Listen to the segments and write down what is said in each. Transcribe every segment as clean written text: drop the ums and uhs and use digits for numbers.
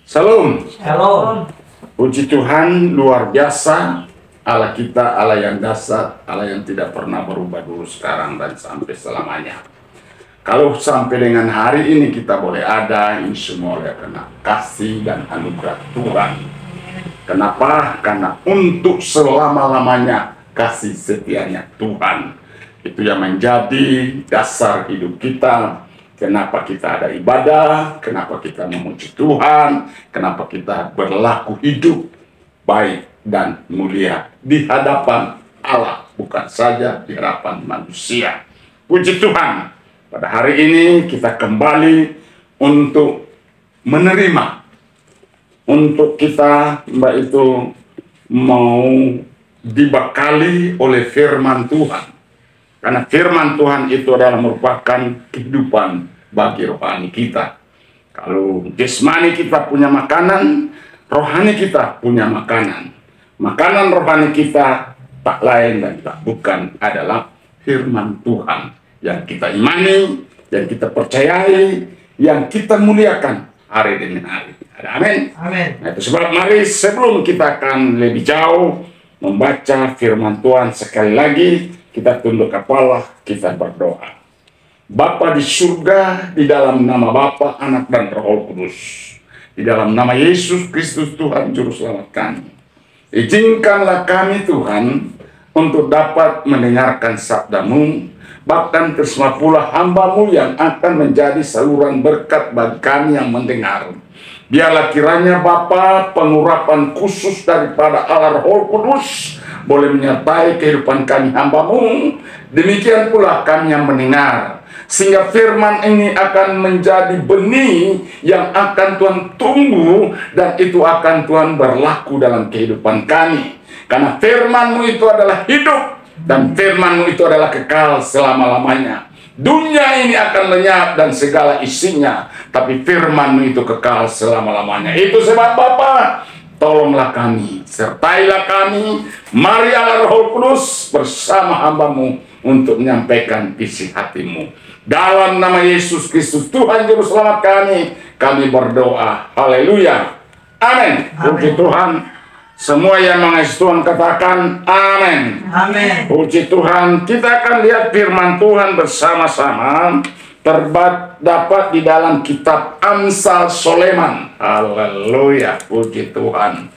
Salam. Shalom. Puji Tuhan, luar biasa. Allah kita, Allah yang dasar, Allah yang tidak pernah berubah dulu, sekarang, dan sampai selamanya. Kalau sampai dengan hari ini kita boleh ada, ini semua oleh karena kasih dan anugerah Tuhan. Kenapa? Karena untuk selama-lamanya kasih setianya Tuhan. Itu yang menjadi dasar hidup kita. Kenapa kita ada ibadah, kenapa kita memuji Tuhan, kenapa kita berlaku hidup baik dan mulia di hadapan Allah, bukan saja di hadapan manusia. Puji Tuhan, pada hari ini kita kembali untuk menerima, untuk kita itu mau dibekali oleh firman Tuhan. Karena firman Tuhan itu adalah merupakan kehidupan bagi rohani kita. Kalau jasmani kita punya makanan, rohani kita punya makanan. Makanan rohani kita tak lain dan tak bukan adalah firman Tuhan yang kita imani, yang kita percayai, yang kita muliakan hari demi hari. Amin. Amin. Nah, itu sebab mari sebelum kita akan lebih jauh membaca firman Tuhan, sekali lagi kita tunduk kepala, kita berdoa. Bapa di surga, di dalam nama Bapa, Anak, dan Roh Kudus, di dalam nama Yesus Kristus Tuhan Juru Selamat kami, izinkanlah kami Tuhan untuk dapat mendengarkan sabda-Mu, bahkan tersemua pula hamba-Mu yang akan menjadi saluran berkat bagi kami yang mendengar. Biarlah kiranya Bapa, pengurapan khusus daripada Allah Roh Kudus boleh menyertai kehidupan kami hamba-Mu, demikian pula kami yang mendengar, sehingga firman ini akan menjadi benih yang akan Tuhan tumbuh, dan itu akan Tuhan berlaku dalam kehidupan kami. Karena firman-Mu itu adalah hidup, dan firman-Mu itu adalah kekal selama-lamanya. Dunia ini akan lenyap dan segala isinya, tapi firman-Mu itu kekal selama-lamanya. Itu sebab Bapa, tolonglah kami, sertailah kami. Mari Allah Roh Kudus bersama hamba-Mu untuk menyampaikan isi hati-Mu. Dalam nama Yesus Kristus Tuhan Juru Selamat kami berdoa. Haleluya. Amin. Puji Tuhan. Semua yang mengasihi Tuhan katakan amin. Amin. Puji Tuhan. Kita akan lihat firman Tuhan bersama-sama. Terdapat di dalam kitab Amsal Soleman. Haleluya, puji Tuhan.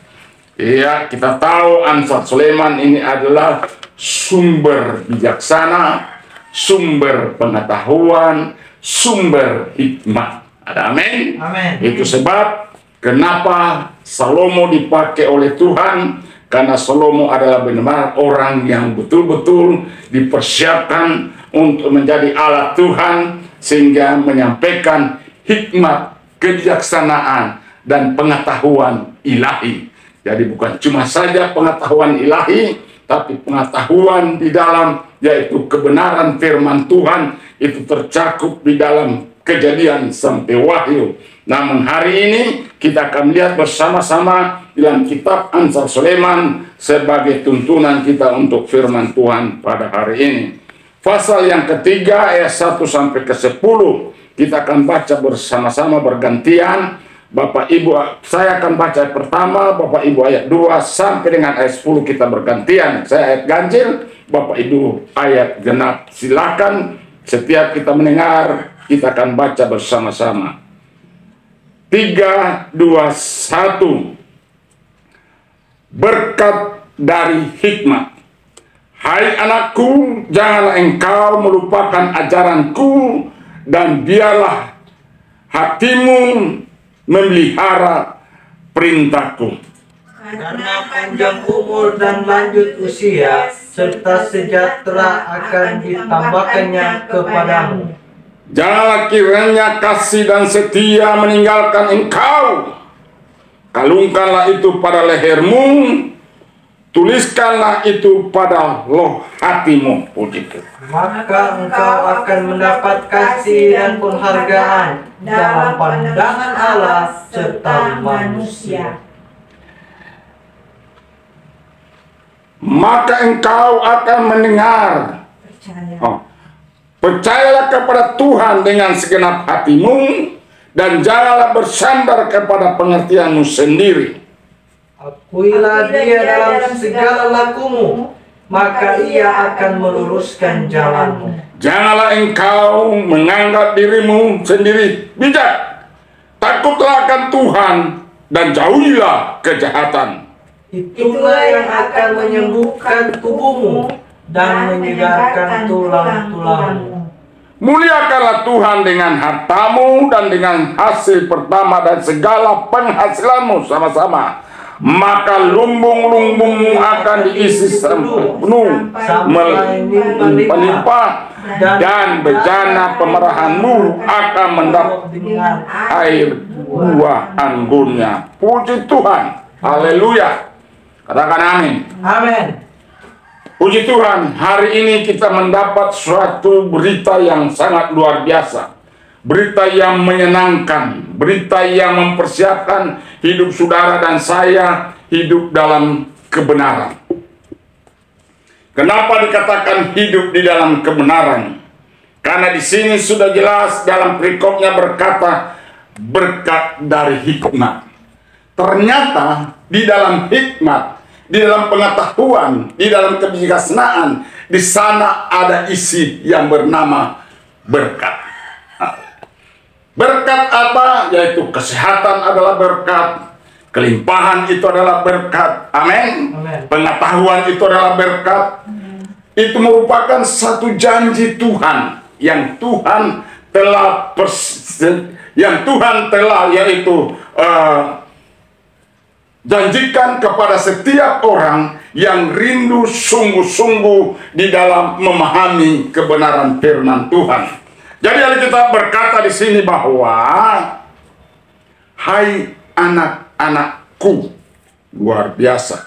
Iya, kita tahu Amsal Soleman ini adalah sumber bijaksana, sumber pengetahuan, sumber hikmat. Ada amin? Amin. Itu sebab kenapa Salomo dipakai oleh Tuhan, karena Salomo adalah benar-benar orang yang betul-betul dipersiapkan untuk menjadi alat Tuhan, sehingga menyampaikan hikmat, kebijaksanaan, dan pengetahuan ilahi. Jadi bukan cuma saja pengetahuan ilahi, tapi pengetahuan di dalam, yaitu kebenaran firman Tuhan, itu tercakup di dalam Kejadian sampai Wahyu. Namun hari ini kita akan lihat bersama-sama dalam kitab Amsal Soleman sebagai tuntunan kita untuk firman Tuhan pada hari ini. Pasal yang ketiga ayat 1 sampai ke 10 kita akan baca bersama-sama bergantian. Bapak Ibu, saya akan baca ayat pertama, Bapak Ibu ayat 2 sampai dengan ayat 10 kita bergantian. Saya ayat ganjil, Bapak Ibu ayat genap. Silakan, setiap kita mendengar kita akan baca bersama-sama. 3, 2, 1. Berkat dari hikmat. Hai anakku, janganlah engkau melupakan ajaranku, dan biarlah hatimu memelihara perintahku. Karena panjang umur dan lanjut usia, serta sejahtera akan ditambahkannya kepadamu. Janganlah kiranya kasih dan setia meninggalkan engkau. Kalungkanlah itu pada lehermu, tuliskanlah itu pada loh hatimu. Puji Tuhan. Maka engkau akan mendapat kasih dan penghargaan dalam pandangan Allah serta manusia. Maka engkau akan mendengar. Percayalah kepada Tuhan dengan segenap hatimu, dan janganlah bersandar kepada pengertianmu sendiri. Akuilah dia dalam segala lakumu, maka ia akan meluruskan jalanmu. Janganlah engkau menganggap dirimu sendiri bijak. Takutlah akan Tuhan dan jauhilah kejahatan. Itulah yang akan menyembuhkan tubuhmu dan menyegarkan tulang-tulangmu. Muliakanlah Tuhan dengan hartamu dan dengan hasil pertama dan segala penghasilanmu sama-sama. Maka lumbung-lumbungmu akan diisi penuh melimpah, dan bejana pemerahanmu akan mendapat air buah anggurnya. Puji Tuhan, haleluya. Katakan amin. Amin. Puji Tuhan, hari ini kita mendapat suatu berita yang sangat luar biasa. Berita yang menyenangkan, berita yang mempersiapkan hidup saudara dan saya hidup dalam kebenaran. Kenapa dikatakan hidup di dalam kebenaran? Karena di sini sudah jelas dalam perikopnya berkata berkat dari hikmat. Ternyata di dalam hikmat, di dalam pengetahuan, di dalam kebijaksanaan, di sana ada isi yang bernama berkat. Berkat apa? Yaitu kesehatan adalah berkat, kelimpahan itu adalah berkat, amin. Pengetahuan itu adalah berkat. Itu merupakan satu janji Tuhan yang Tuhan telah yaitu janjikan kepada setiap orang yang rindu sungguh-sungguh di dalam memahami kebenaran firman Tuhan. Jadi Alkitab berkata di sini bahwa hai anak-anakku, luar biasa.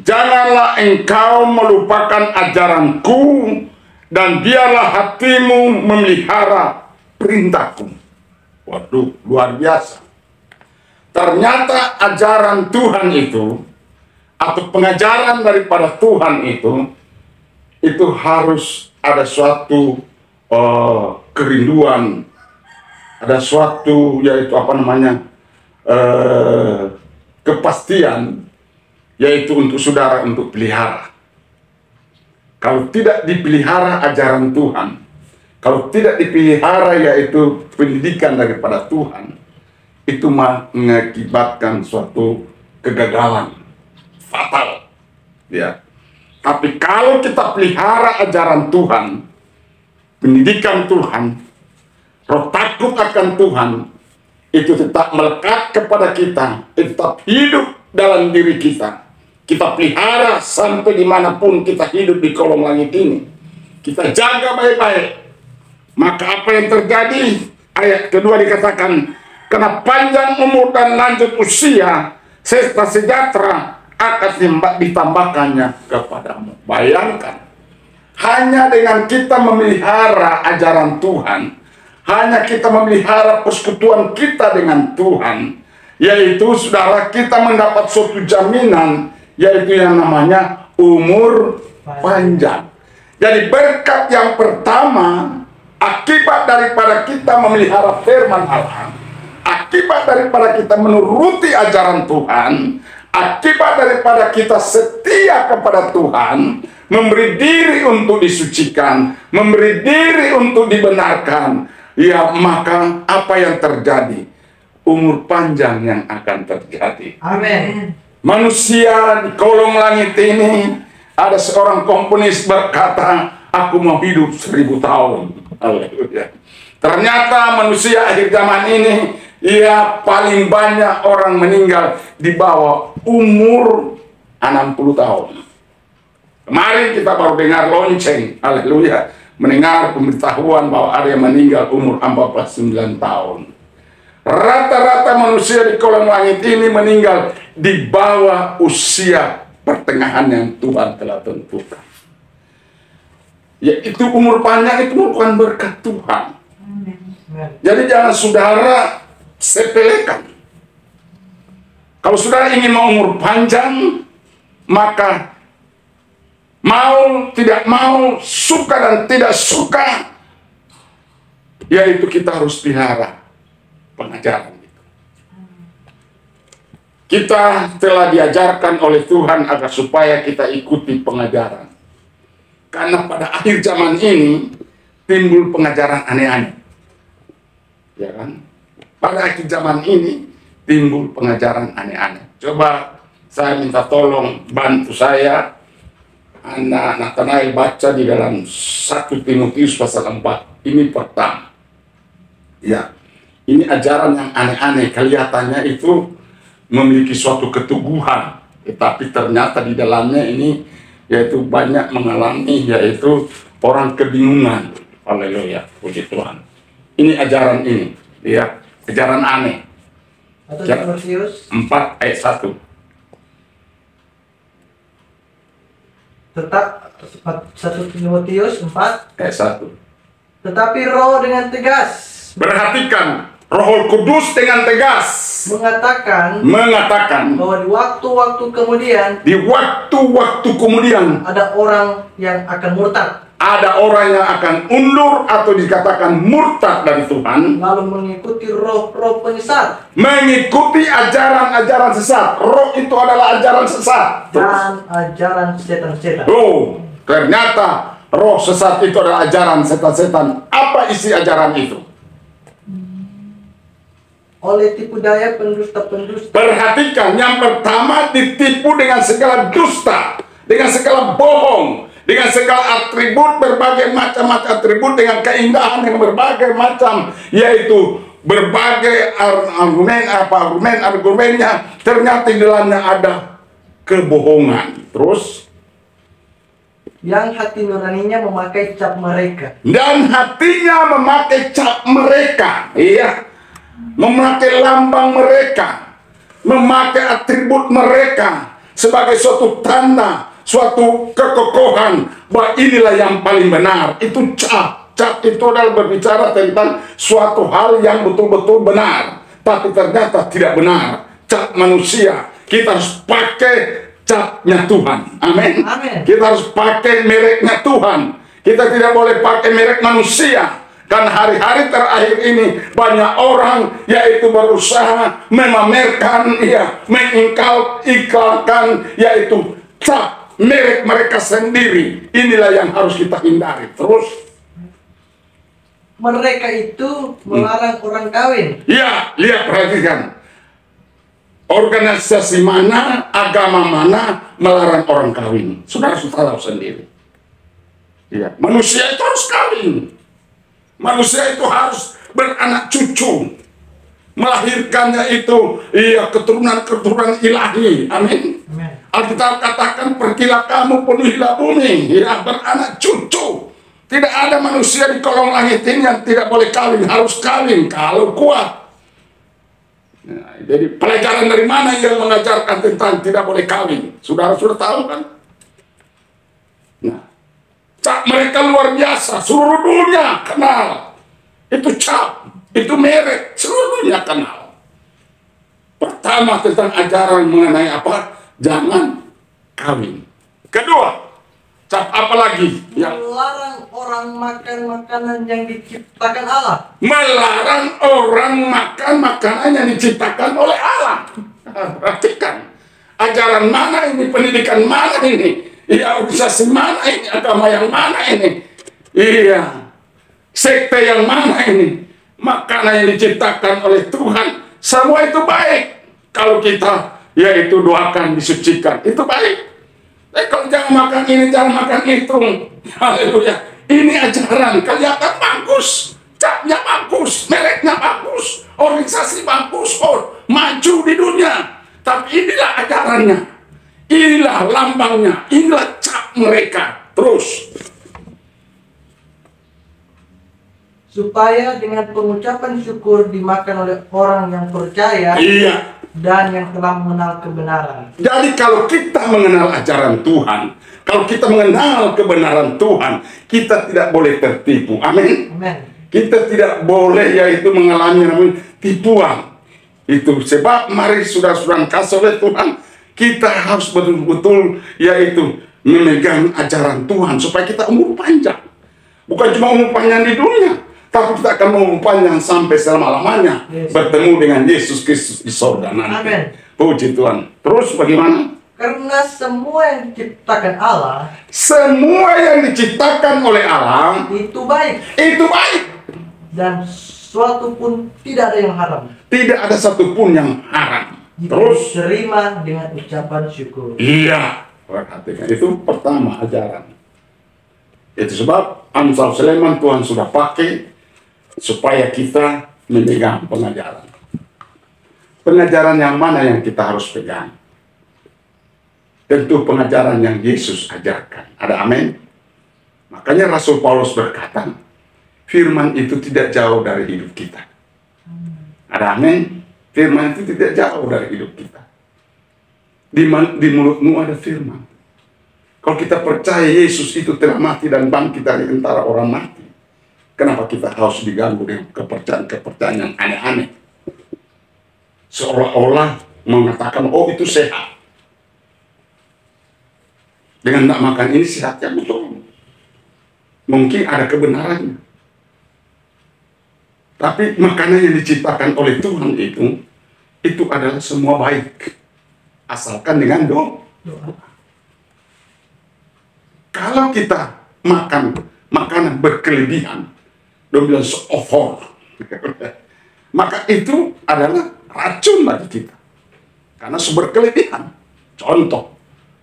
Janganlah engkau melupakan ajaranku dan biarlah hatimu memelihara perintahku. Waduh, luar biasa. Ternyata ajaran Tuhan itu atau pengajaran daripada Tuhan itu harus ada suatu kerinduan, ada suatu yaitu kepastian, yaitu untuk saudara untuk pelihara. Kalau tidak dipelihara ajaran Tuhan, kalau tidak dipelihara yaitu pendidikan daripada Tuhan, itu mengakibatkan suatu kegagalan fatal, ya. Tapi kalau kita pelihara ajaran Tuhan, pendidikan Tuhan, roh takut akan Tuhan, itu tetap melekat kepada kita, tetap hidup dalam diri kita. Kita pelihara sampai dimanapun kita hidup di kolong langit ini. Kita jaga baik-baik. Maka apa yang terjadi? Ayat kedua dikatakan, karena panjang umur dan lanjut usia, serta sejahtera akan ditambahkannya kepadamu. Bayangkan, hanya dengan kita memelihara ajaran Tuhan, hanya kita memelihara persekutuan kita dengan Tuhan, yaitu saudara kita mendapat suatu jaminan, yaitu yang namanya umur panjang. Jadi berkat yang pertama, akibat daripada kita memelihara firman Allah, akibat daripada kita menuruti ajaran Tuhan, akibat daripada kita setia kepada Tuhan, memberi diri untuk disucikan, memberi diri untuk dibenarkan, ya maka apa yang terjadi? Umur panjang yang akan terjadi. Amin. Manusia di kolong langit ini, ada seorang komponis berkata, aku mau hidup 1000 tahun. Haleluya. Ternyata manusia akhir zaman ini, ya paling banyak orang meninggal di bawah umur 60 tahun. Kemarin kita baru dengar lonceng, haleluya, mendengar pemberitahuan bahwa ada yang meninggal umur 49 tahun. Rata-rata manusia di kolong langit ini meninggal di bawah usia pertengahan yang Tuhan telah tentukan. Yaitu umur panjang itu merupakan berkat Tuhan. Jadi jangan saudara sepelekan. Kalau saudara ingin mau umur panjang, maka mau tidak mau, suka dan tidak suka, yaitu kita harus pelihara pengajaran itu. Kita telah diajarkan oleh Tuhan agar supaya kita ikuti pengajaran. Karena pada akhir zaman ini timbul pengajaran aneh-aneh. Ya kan? Pada akhir zaman ini timbul pengajaran aneh-aneh. Coba saya minta tolong bantu saya, Anak Nathanael baca di dalam 1 Timotius pasal 4. Ini pertama. Ya, ini ajaran yang aneh-aneh. Kelihatannya itu memiliki suatu keteguhan, tetapi ternyata di dalamnya ini yaitu banyak mengalami yaitu orang kebingungan. Haleluya, puji Tuhan. Ini ajaran ini, ya, ajaran aneh. 1 Timotius 4 ayat 1. Tetap 1 Timotius 4 ayat 1. Tetapi roh dengan tegas Perhatikan, Roh Kudus dengan tegas mengatakan bahwa di waktu-waktu kemudian ada orang yang akan murtad, ada orang yang akan undur atau dikatakan murtad dari Tuhan, lalu mengikuti roh-roh penyesat, mengikuti ajaran-ajaran sesat. Roh itu adalah ajaran sesat dan ajaran setan-setan. Oh, ternyata roh sesat itu adalah ajaran setan-setan. Apa isi ajaran itu? Oleh tipu daya pendusta-pendusta. Perhatikan, yang pertama ditipu dengan segala dusta, dengan segala bohong, dengan segala atribut, berbagai macam atribut, dengan keindahan yang berbagai macam, yaitu berbagai argumennya, ternyata di dalamnya ada kebohongan. Terus, yang hati nuraninya memakai cap mereka, dan hatinya memakai cap mereka, iya, memakai lambang mereka, memakai atribut mereka sebagai suatu tanda, suatu kekokohan bahwa inilah yang paling benar. Itu cap. Cap itu adalah berbicara tentang suatu hal yang betul-betul benar, tapi ternyata tidak benar. Cap manusia. Kita harus pakai capnya Tuhan. Amin. Kita harus pakai mereknya Tuhan. Kita tidak boleh pakai merek manusia. Dan hari-hari terakhir ini banyak orang yaitu berusaha memamerkan, ya, mengiklankan yaitu cap merek mereka sendiri. Inilah yang harus kita hindari. Terus, mereka itu melarang orang kawin. Ya, lihat, perhatikan. Organisasi mana, agama mana melarang orang kawin? Saudara-saudara tahu sendiri. Ya, manusia itu harus kawin. Manusia itu harus beranak cucu, melahirkannya itu, iya, keturunan-keturunan ilahi. Amin. Alkitab katakan, pergilah kamu penuhilah bumi, ya, beranak cucu. Tidak ada manusia di kolong langit ini yang tidak boleh kawin, harus kawin kalau kuat. Nah, jadi pelajaran dari mana yang mengajarkan tentang tidak boleh kawin? Saudara sudah tahu kan? Nah, cap mereka luar biasa, seluruh dunia kenal. Itu cap, itu merek, seluruh dunia kenal. Pertama tentang ajaran mengenai apa? Jangan kawin. Kedua, cap apa lagi? Yang melarang orang makan makanan yang diciptakan Allah. Melarang orang makan makanan yang diciptakan oleh Allah. Perhatikan, ajaran mana ini, pendidikan mana ini? Iya, organisasi mana ini, agama yang mana ini? Iya, sekte yang mana ini? Makanan yang diciptakan oleh Tuhan, semua itu baik. Kalau kita, yaitu doakan, disucikan, itu baik. Tapi kalau jangan makan ini, jangan makan itu. Haleluya. Ini ajaran, kelihatan bagus. Capnya bagus, mereknya bagus, organisasi bagus, oh, maju di dunia. Tapi inilah ajarannya. Inilah lambangnya, inilah cap mereka. Terus, supaya dengan pengucapan syukur dimakan oleh orang yang percaya, iya, dan yang telah mengenal kebenaran. Jadi kalau kita mengenal ajaran Tuhan, kalau kita mengenal kebenaran Tuhan, kita tidak boleh tertipu. Amin. Kita tidak boleh yaitu mengalami namanya tipuan. Itu sebab mari saudara-saudara kasih oleh Tuhan, kita harus betul-betul yaitu memegang ajaran Tuhan supaya kita umur panjang. Bukan cuma umur panjang di dunia, tapi kita akan mempanjang sampai selama-lamanya bertemu dengan Yesus Kristus di sorga nanti. Amin. Puji Tuhan. Terus bagaimana? Karena semua yang diciptakan Allah Semua yang diciptakan oleh Allah itu baik, itu baik. dan suatu pun tidak ada yang haram Tidak ada satupun yang haram. jika Terus, diterima dengan ucapan syukur. iya, perhatikan. Itu pertama ajaran. Itu sebab Amsal Sulaiman Tuhan sudah pakai supaya kita memegang pengajaran. Pengajaran yang mana yang kita harus pegang? Tentu pengajaran yang Yesus ajarkan. Ada amin? Makanya Rasul Paulus berkata, firman itu tidak jauh dari hidup kita. Ada amin? Firman itu tidak jauh dari hidup kita. Di mulutmu ada firman. Kalau kita percaya Yesus itu telah mati dan bangkit dari antara orang mati, kenapa kita harus diganggu dengan kepercayaan-kepercayaan yang aneh-aneh? Seolah-olah mengatakan, oh itu sehat. Dengan tidak makan ini sehatnya betul. Mungkin ada kebenarannya. Tapi makanan yang diciptakan oleh Tuhan itu adalah semua baik. Asalkan dengan doa. Kalau kita makan makanan berkelebihan, dia bilang over, maka itu adalah racun bagi kita. Karena berkelebihan. Contoh,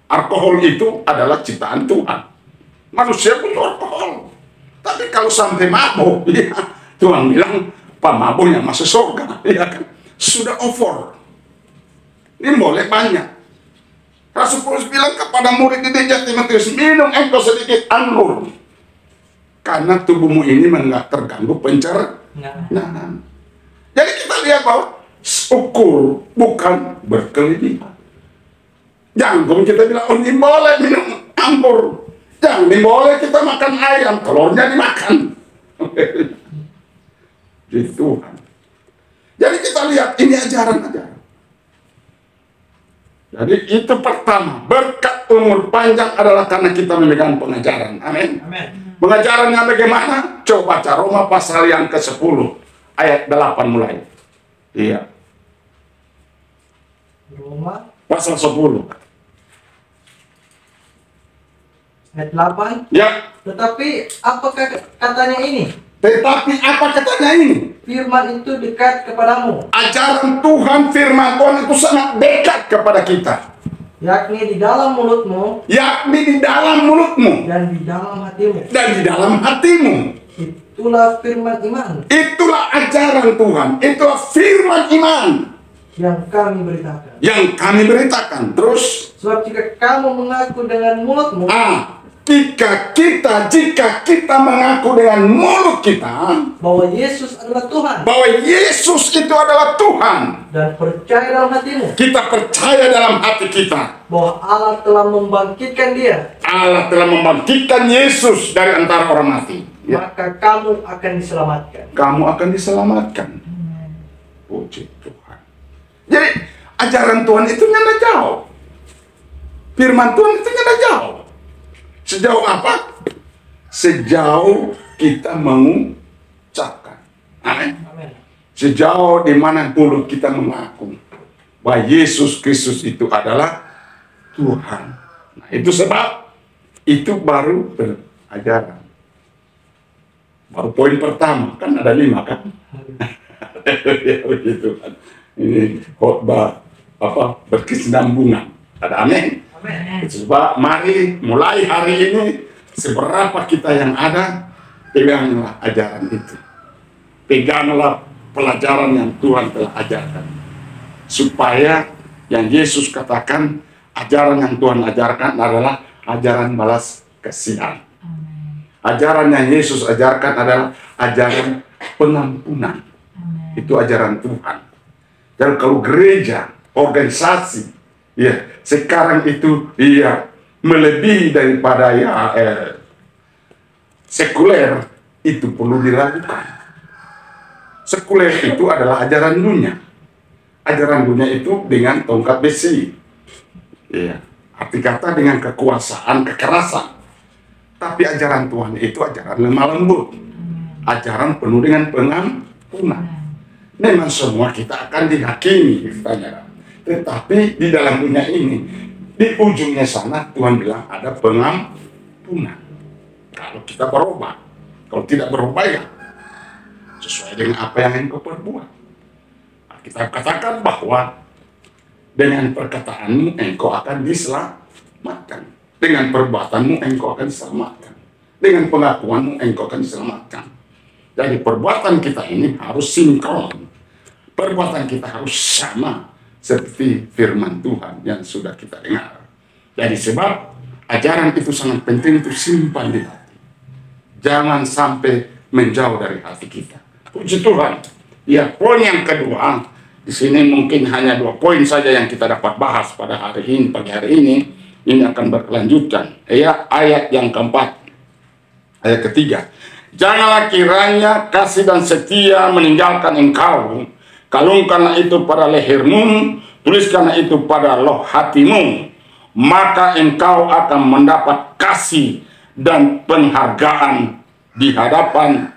alkohol itu adalah ciptaan Tuhan. Manusia butuh alkohol. Tapi kalau sampai mabuk, ya, Tuhan bilang, pemabuknya masuk surga. Ya kan? Sudah over. Ini boleh banyak. Rasul Paulus bilang kepada murid di gereja Timotius, minum engkau sedikit anggur. Karena tubuhmu ini enggak terganggu pencernaan. Jadi kita lihat bahwa ukur bukan berkelebihan. Jangan kita bilang, oh ini boleh minum anggur. Jangan boleh kita makan ayam, telurnya dimakan. Di Tuhan. Jadi kita lihat, ini ajaran-ajaran. Jadi itu pertama, berkat umur panjang adalah karena kita memegang pengajaran. Amin. Pengajarannya bagaimana? Coba baca Roma pasal yang ke-10, ayat 8 mulai. Iya. Roma Pasal 10. ayat 8. Ya. Tetapi apakah katanya ini? Tetapi apa katanya ini? Firman itu dekat kepadamu, Ajaran Tuhan, firman Tuhan itu sangat dekat kepada kita. yakni di dalam mulutmu Yakni di dalam mulutmu dan di dalam hatimu. dan di dalam hatimu. Itulah firman iman Itulah ajaran Tuhan. Itulah firman iman yang kami beritakan. yang kami beritakan. Terus, Sebab jika kamu mengaku dengan mulutmu jika kita mengaku dengan mulut kita bahwa Yesus adalah Tuhan bahwa Yesus itu adalah Tuhan, dan percaya dalam hatimu kita percaya dalam hati kita bahwa Allah telah membangkitkan Dia, Allah telah membangkitkan Yesus dari antara orang mati, maka kamu akan diselamatkan. kamu akan diselamatkan. Puji Tuhan. Jadi ajaran Tuhan itu nyanda jauh, firman Tuhan itu nyanda jauh. Sejauh apa? Sejauh kita mengucapkan. Amin. Sejauh di mana mulut kita mengaku bahwa Yesus Kristus itu adalah Tuhan. Nah, itu sebab itu baru ajaran. Baru poin pertama, kan ada 5 kan? Begitu kan. Ini khotbah berkesinambungan. Ada amin. Sebab mari mulai hari ini, seberapa kita yang ada, peganglah ajaran itu. Peganglah pelajaran yang Tuhan telah ajarkan. Supaya yang Yesus katakan, ajaran yang Tuhan ajarkan adalah ajaran balas kasihan. Ajaran yang Yesus ajarkan adalah ajaran pengampunan. Itu ajaran Tuhan. Dan kalau gereja, organisasi, ya, sekarang itu melebihi daripada sekuler, itu perlu diragukan. Sekuler itu adalah ajaran dunia. Ajaran dunia itu dengan tongkat besi. Ya, arti kata dengan kekuasaan, kekerasan. Tapi ajaran Tuhan itu ajaran lemah lembut. ajaran penuh dengan pengampunan. Memang semua kita akan dihakimi, saudara. Tetapi di dalam dunia ini, di ujungnya sana Tuhan bilang ada pengampunan. Kalau kita berubah, kalau tidak berubah ya sesuai dengan apa yang engkau perbuat. Nah, kita katakan bahwa dengan perkataanmu engkau akan diselamatkan, dengan perbuatanmu engkau akan diselamatkan, dengan pengakuanmu engkau akan diselamatkan. Jadi perbuatan kita ini harus sinkron, perbuatan kita harus sama seperti firman Tuhan yang sudah kita dengar. Jadi sebab ajaran itu sangat penting untuk simpan di hati, jangan sampai menjauh dari hati kita. Puji Tuhan. Ya, poin yang kedua, di sini mungkin hanya 2 poin saja yang kita dapat bahas pada hari ini, pagi hari ini. Ini akan berkelanjutan. Ya, ayat yang keempat, ayat ketiga. Janganlah kiranya kasih dan setia meninggalkan engkau. Kalungkanlah itu pada lehermu, tuliskanlah itu pada loh hatimu. Maka engkau akan mendapat kasih dan penghargaan di hadapan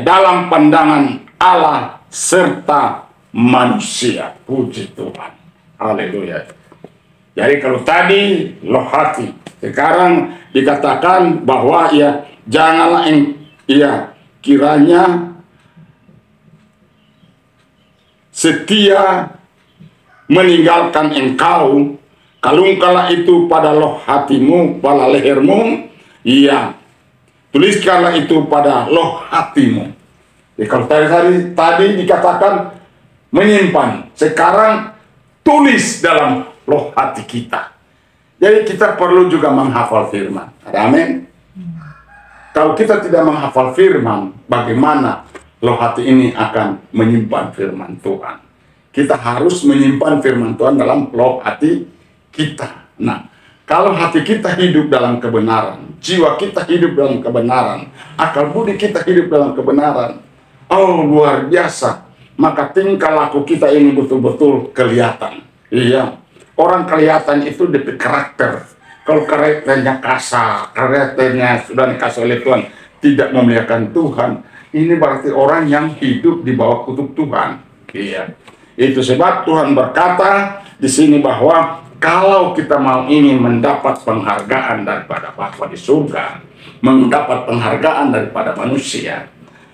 dalam pandangan Allah serta manusia. Puji Tuhan. Haleluya. Jadi kalau tadi loh hati, sekarang dikatakan bahwa ya janganlah kiranya setia meninggalkan engkau, kalungkanlah itu pada loh hatimu, pada lehermu, ya tuliskanlah itu pada loh hatimu. Jadi kalau tadi dikatakan menyimpan, sekarang tulis dalam loh hati kita. Jadi kita perlu juga menghafal firman. Amin. Kalau kita tidak menghafal firman, bagaimana loh hati ini akan menyimpan firman Tuhan? Kita harus menyimpan firman Tuhan dalam loh hati kita. Nah, kalau hati kita hidup dalam kebenaran, jiwa kita hidup dalam kebenaran, akal budi kita hidup dalam kebenaran, oh luar biasa, maka tingkah laku kita ini betul-betul kelihatan. Iya, orang kelihatan itu dari karakter. Kalau karakternya kasar, karakternya sudah dikasih oleh Tuhan, tidak memuliakan Tuhan, ini berarti orang yang hidup di bawah kutuk Tuhan. Iya, itu sebab Tuhan berkata di sini bahwa kalau kita mau ingin mendapat penghargaan daripada Bapa di surga, mendapat penghargaan daripada manusia,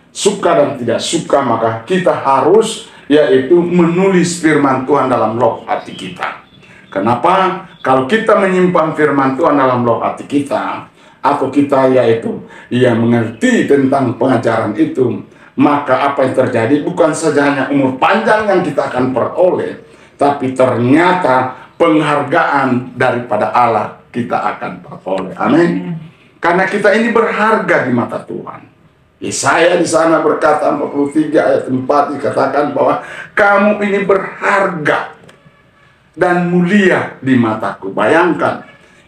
suka dan tidak suka, maka kita harus yaitu menulis firman Tuhan dalam loh hati kita. Kenapa? Kalau kita menyimpan firman Tuhan dalam loh hati kita, atau kita yaitu mengerti tentang pengajaran itu, maka apa yang terjadi bukan saja hanya umur panjang yang kita akan peroleh, tapi ternyata penghargaan daripada Allah kita akan peroleh. Amin. Karena kita ini berharga di mata Tuhan. Yesaya di sana berkata 43 ayat 4 dikatakan bahwa kamu ini berharga dan mulia di mataku. Bayangkan,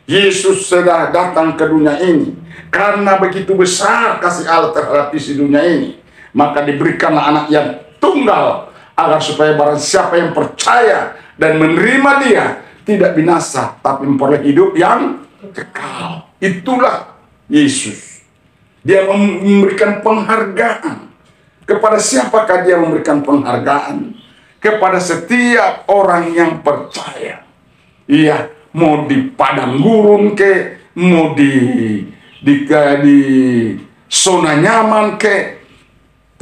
Yesus sudah datang ke dunia ini karena begitu besar kasih Allah terhadap isi dunia ini, maka diberikanlah anak yang tunggal agar supaya barang siapa yang percaya dan menerima dia tidak binasa tapi memperoleh hidup yang kekal. Itulah Yesus. Dia memberikan penghargaan. Kepada siapakah dia memberikan penghargaan? Kepada setiap orang yang percaya. Iya, mau di padang gurun ke, mau di zona nyaman ke,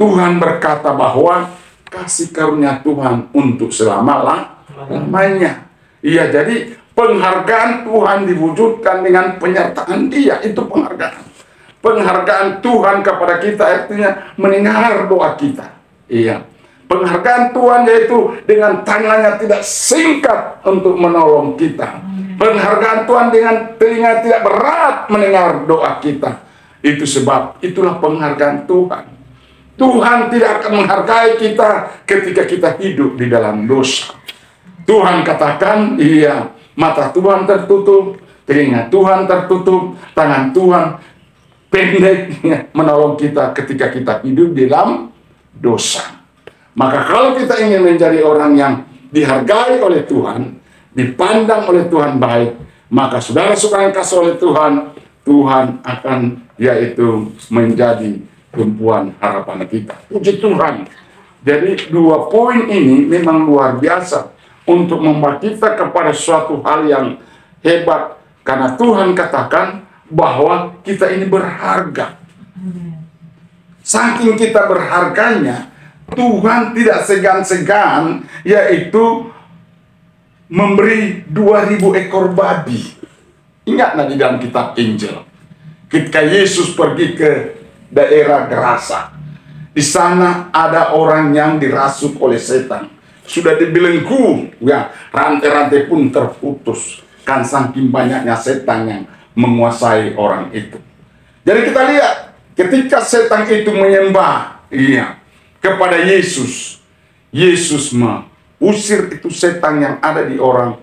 Tuhan berkata bahwa kasih karunia Tuhan untuk selama-lamanya. Iya, jadi penghargaan Tuhan diwujudkan dengan penyertaan Dia. Itu penghargaan. Penghargaan Tuhan kepada kita artinya mendengar doa kita. Iya. Penghargaan Tuhan yaitu dengan tangannya tidak singkat untuk menolong kita. Penghargaan Tuhan dengan telinga tidak berat mendengar doa kita. Itu sebab itulah penghargaan Tuhan. Tuhan tidak akan menghargai kita ketika kita hidup di dalam dosa. Tuhan katakan, iya, mata Tuhan tertutup, telinga Tuhan tertutup, tangan Tuhan pendek menolong kita ketika kita hidup di dalam dosa. Maka kalau kita ingin menjadi orang yang dihargai oleh Tuhan, dipandang oleh Tuhan baik, maka saudara-saudara yang kasih oleh Tuhan, Tuhan akan yaitu menjadi tumpuan harapan kita. Puji Tuhan. Jadi 2 poin ini memang luar biasa untuk membawa kita kepada suatu hal yang hebat. Karena Tuhan katakan bahwa kita ini berharga. Saking kita berharganya, Tuhan tidak segan-segan yaitu memberi 2.000 ekor babi. Ingat di dalam kitab Injil, ketika Yesus pergi ke daerah Gerasa, di sana ada orang yang dirasuk oleh setan, sudah dibelenggu, ya, rantai-rantai pun terputus, kan saking banyaknya setan yang menguasai orang itu. Jadi kita lihat, ketika setan itu menyembah, kepada Yesus, Yesus usir itu setan yang ada di orang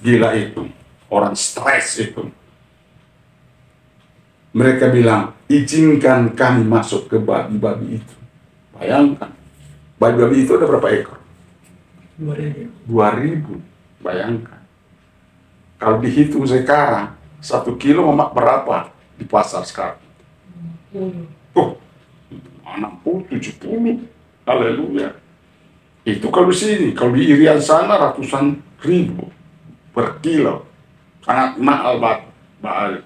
gila itu, orang stres itu. Mereka bilang, izinkan kami masuk ke babi-babi itu. Bayangkan, babi-babi itu ada berapa ekor? 2.000. Bayangkan. Kalau dihitung sekarang, 1 kilo berapa di pasar sekarang? 60, 70. Haleluya. Itu kalau di sini, kalau di Irian sana ratusan ribu per kilo. Sangat mahal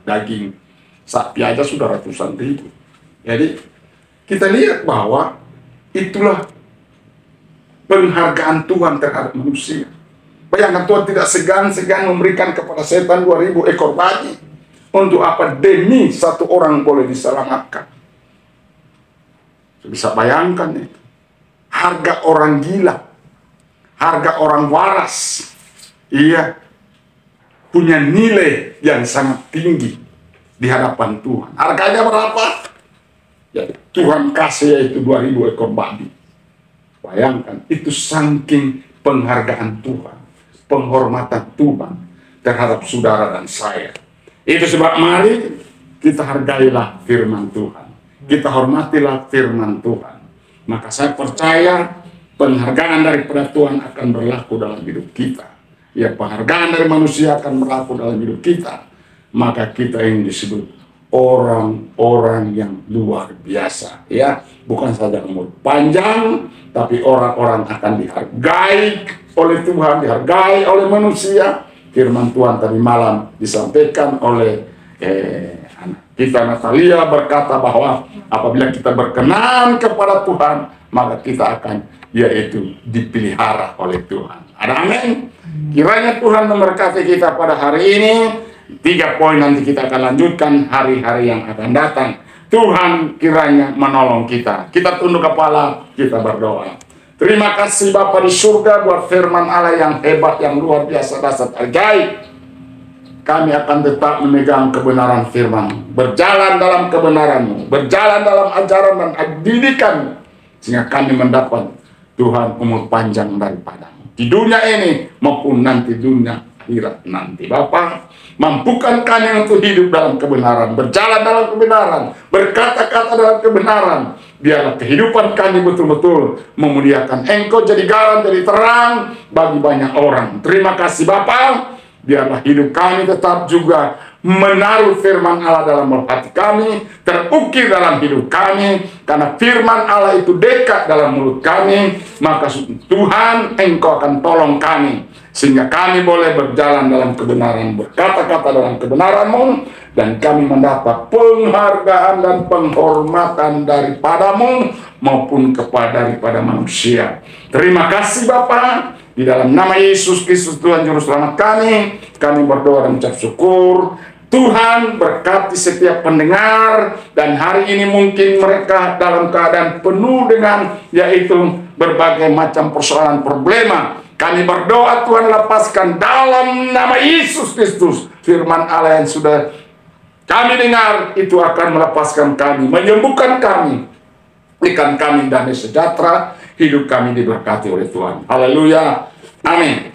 daging sapi aja sudah ratusan ribu. Jadi kita lihat bahwa itulah penghargaan Tuhan terhadap manusia. Bayangkan Tuhan tidak segan-segan memberikan kepada setan 2.000 ekor babi. Untuk apa? Demi 1 orang boleh diselamatkan. Bisa bayangkan itu. Harga orang gila, harga orang waras, punya nilai yang sangat tinggi di hadapan Tuhan. Harganya berapa? Ya, Tuhan kasih yaitu 2.000 ekor babi. Bayangkan, itu saking penghargaan Tuhan, penghormatan Tuhan terhadap saudara dan saya. Itu sebab mari kita hargailah firman Tuhan. Kita hormatilah firman Tuhan. Maka saya percaya penghargaan daripada Tuhan akan berlaku dalam hidup kita. Ya, penghargaan dari manusia akan berlaku dalam hidup kita. Maka kita ini disebut orang-orang yang luar biasa. Ya, bukan saja umur panjang, tapi orang-orang akan dihargai oleh Tuhan, dihargai oleh manusia. Firman Tuhan tadi malam disampaikan oleh anak kita Natalia, berkata bahwa apabila kita berkenan kepada Tuhan, maka kita akan yaitu dipelihara oleh Tuhan. Ada amin? Kiranya Tuhan memberkati kita pada hari ini. 3 poin nanti kita akan lanjutkan hari-hari yang akan datang. Tuhan kiranya menolong kita. Kita tunduk kepala, kita berdoa. Terima kasih Bapa di surga buat firman Allah yang hebat, yang luar biasa, dasar ajaib. Kami akan tetap memegang kebenaran firman, berjalan dalam kebenaran-Mu, berjalan dalam ajaran dan didikan, sehingga kami mendapat Tuhan umur panjang daripada-Mu di dunia ini maupun nanti dunia akhirat nanti. Bapa, mampukan kami untuk hidup dalam kebenaran, berjalan dalam kebenaran, berkata-kata dalam kebenaran. Biarlah kehidupan kami betul-betul memuliakan Engkau, jadi garam, jadi terang bagi banyak orang. Terima kasih Bapa. Biarlah hidup kami tetap juga menaruh firman Allah dalam hati kami, terukir dalam hidup kami, karena firman Allah itu dekat dalam mulut kami. Maka Tuhan, Engkau akan tolong kami, sehingga kami boleh berjalan dalam kebenaran, berkata-kata dalam kebenaran-Mu, dan kami mendapat penghargaan dan penghormatan daripada-Mu maupun daripada manusia. Terima kasih Bapa. Di dalam nama Yesus Kristus Tuhan Juru Selamat kami berdoa dan mengucap syukur. Tuhan berkati setiap pendengar, dan hari ini mungkin mereka dalam keadaan penuh dengan yaitu berbagai macam persoalan problema. Kami berdoa Tuhan lepaskan dalam nama Yesus Kristus. Firman Allah yang sudah kami dengar itu akan melepaskan kami, menyembuhkan kami, berikan kami damai sejahtera. Hidup kami diberkati oleh Tuhan. Haleluya. Amin.